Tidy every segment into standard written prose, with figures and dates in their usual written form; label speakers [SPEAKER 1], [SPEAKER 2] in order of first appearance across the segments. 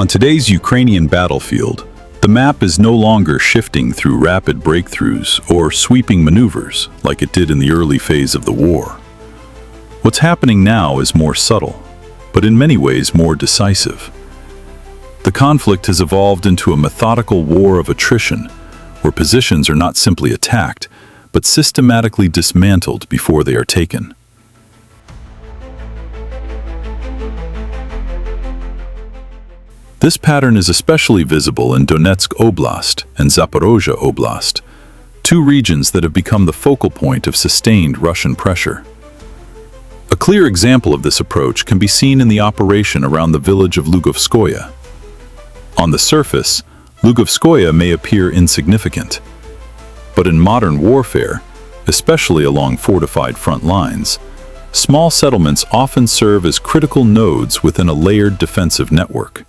[SPEAKER 1] On today's Ukrainian battlefield, the map is no longer shifting through rapid breakthroughs or sweeping maneuvers like it did in the early phase of the war. What's happening now is more subtle, but in many ways more decisive. The conflict has evolved into a methodical war of attrition, where positions are not simply attacked, but systematically dismantled before they are taken. This pattern is especially visible in Donetsk Oblast and Zaporizhzhia Oblast, two regions that have become the focal point of sustained Russian pressure. A clear example of this approach can be seen in the operation around the village of Lugovskoye. On the surface, Lugovskoye may appear insignificant, but in modern warfare, especially along fortified front lines, small settlements often serve as critical nodes within a layered defensive network.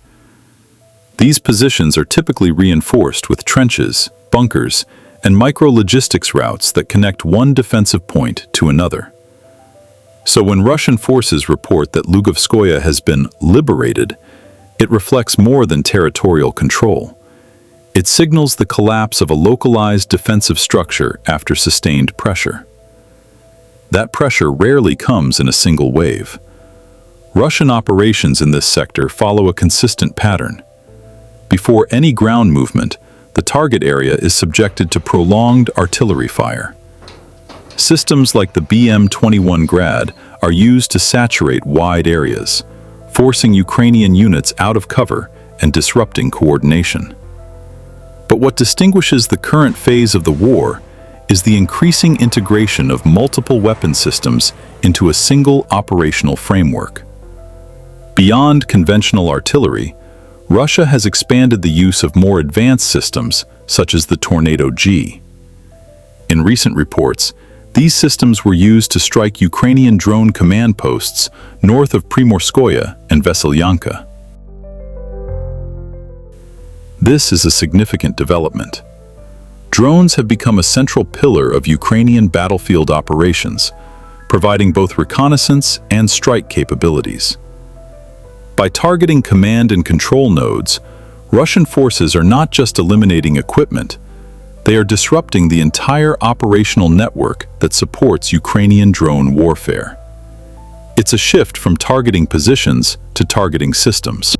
[SPEAKER 1] These positions are typically reinforced with trenches, bunkers, and micro-logistics routes that connect one defensive point to another. So when Russian forces report that Lugovskoye has been liberated, it reflects more than territorial control. It signals the collapse of a localized defensive structure after sustained pressure. That pressure rarely comes in a single wave. Russian operations in this sector follow a consistent pattern. Before any ground movement, the target area is subjected to prolonged artillery fire. Systems like the BM-21 Grad are used to saturate wide areas, forcing Ukrainian units out of cover and disrupting coordination. But what distinguishes the current phase of the war is the increasing integration of multiple weapon systems into a single operational framework. Beyond conventional artillery, Russia has expanded the use of more advanced systems, such as the Tornado-G. In recent reports, these systems were used to strike Ukrainian drone command posts north of Primorskoye and Veselyanka. This is a significant development. Drones have become a central pillar of Ukrainian battlefield operations, providing both reconnaissance and strike capabilities. By targeting command and control nodes, Russian forces are not just eliminating equipment, they are disrupting the entire operational network that supports Ukrainian drone warfare. It's a shift from targeting positions to targeting systems.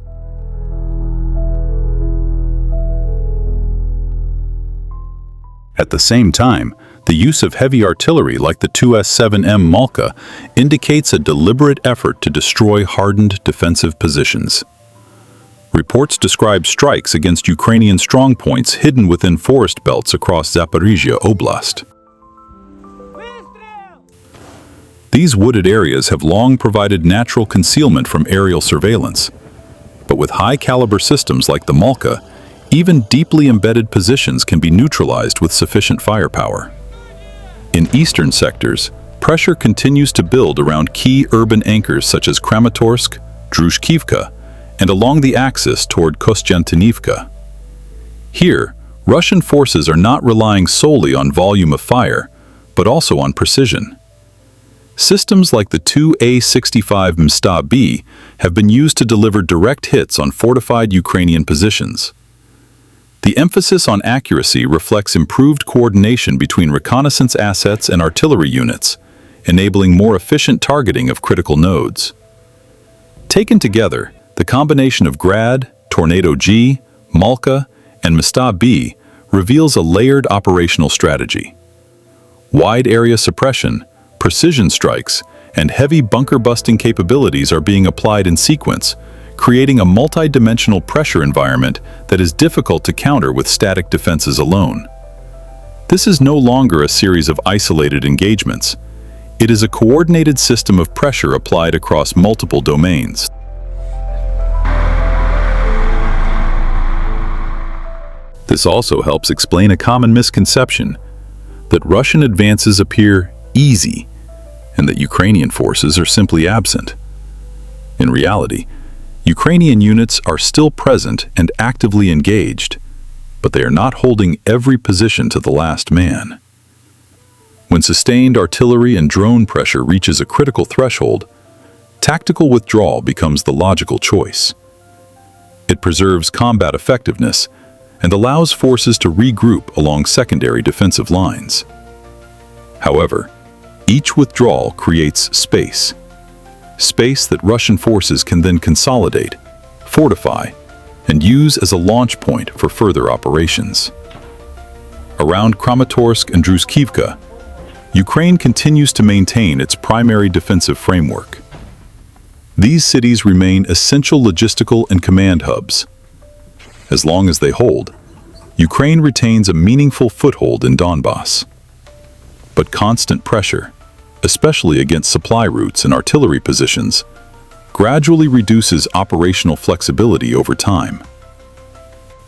[SPEAKER 1] At the same time, the use of heavy artillery like the 2S-7M Malka indicates a deliberate effort to destroy hardened defensive positions. Reports describe strikes against Ukrainian strongpoints hidden within forest belts across Zaporizhzhia Oblast. These wooded areas have long provided natural concealment from aerial surveillance, but with high-caliber systems like the Malka, even deeply embedded positions can be neutralized with sufficient firepower. In eastern sectors, pressure continues to build around key urban anchors such as Kramatorsk, Drushkivka, and along the axis toward Kostiantynivka. Here, Russian forces are not relying solely on volume of fire, but also on precision. Systems like the 2A-65 Msta-B have been used to deliver direct hits on fortified Ukrainian positions. The emphasis on accuracy reflects improved coordination between reconnaissance assets and artillery units, enabling more efficient targeting of critical nodes. Taken together, the combination of Grad, Tornado-G, Malka, and Msta-B reveals a layered operational strategy. Wide area suppression, precision strikes, and heavy bunker-busting capabilities are being applied in sequence, creating a multi-dimensional pressure environment that is difficult to counter with static defenses alone. This is no longer a series of isolated engagements. It is a coordinated system of pressure applied across multiple domains. This also helps explain a common misconception that Russian advances appear easy and that Ukrainian forces are simply absent. In reality, Ukrainian units are still present and actively engaged, but they are not holding every position to the last man. When sustained artillery and drone pressure reaches a critical threshold, tactical withdrawal becomes the logical choice. It preserves combat effectiveness and allows forces to regroup along secondary defensive lines. However, each withdrawal creates space that Russian forces can then consolidate, fortify, and use as a launch point for further operations. Around Kramatorsk and Druzhkivka, Ukraine continues to maintain its primary defensive framework. These cities remain essential logistical and command hubs. As long as they hold, Ukraine retains a meaningful foothold in Donbass. But constant pressure, especially against supply routes and artillery positions, gradually reduces operational flexibility over time.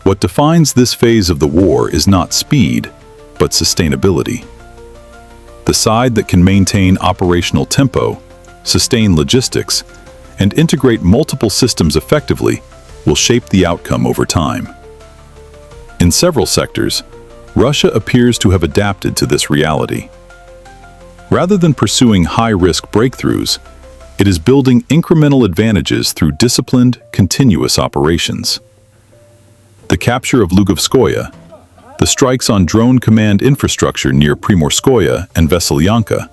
[SPEAKER 1] What defines this phase of the war is not speed, but sustainability. The side that can maintain operational tempo, sustain logistics, and integrate multiple systems effectively will shape the outcome over time. In several sectors, Russia appears to have adapted to this reality. Rather than pursuing high-risk breakthroughs, it is building incremental advantages through disciplined, continuous operations. The capture of Lugovskoye, the strikes on drone command infrastructure near Primorskoye and Veselyanka,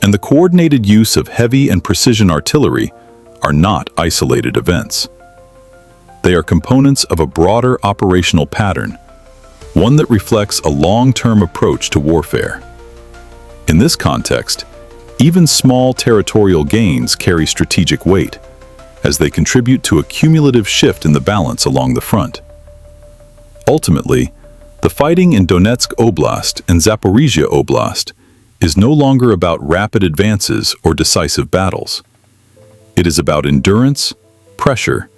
[SPEAKER 1] and the coordinated use of heavy and precision artillery are not isolated events. They are components of a broader operational pattern, one that reflects a long-term approach to warfare. In this context, even small territorial gains carry strategic weight, as they contribute to a cumulative shift in the balance along the front. Ultimately, the fighting in Donetsk Oblast and Zaporizhzhia Oblast is no longer about rapid advances or decisive battles. It is about endurance, pressure,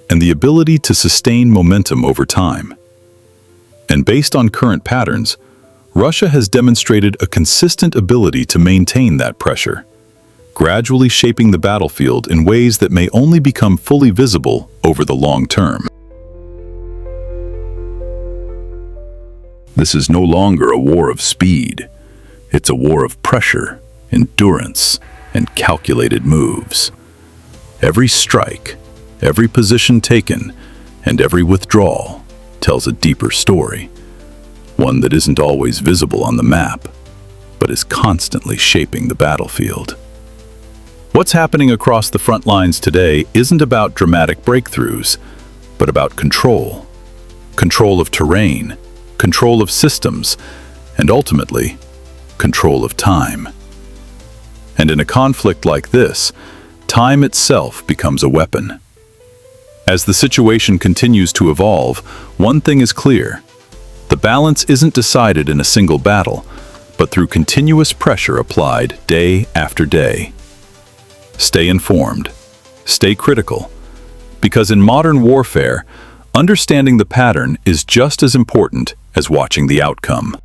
[SPEAKER 1] and the ability to sustain momentum over time. And based on current patterns, Russia has demonstrated a consistent ability to maintain that pressure, gradually shaping the battlefield in ways that may only become fully visible over the long term.
[SPEAKER 2] This is no longer a war of speed. It's a war of pressure, endurance, and calculated moves. Every strike, every position taken, and every withdrawal tells a deeper story, one that isn't always visible on the map, but is constantly shaping the battlefield. What's happening across the front lines today isn't about dramatic breakthroughs, but about control. Control of terrain, control of systems, and ultimately, control of time. And in a conflict like this, time itself becomes a weapon. As the situation continues to evolve, one thing is clear. The balance isn't decided in a single battle, but through continuous pressure applied day after day. Stay informed, stay critical, because in modern warfare, understanding the pattern is just as important as watching the outcome.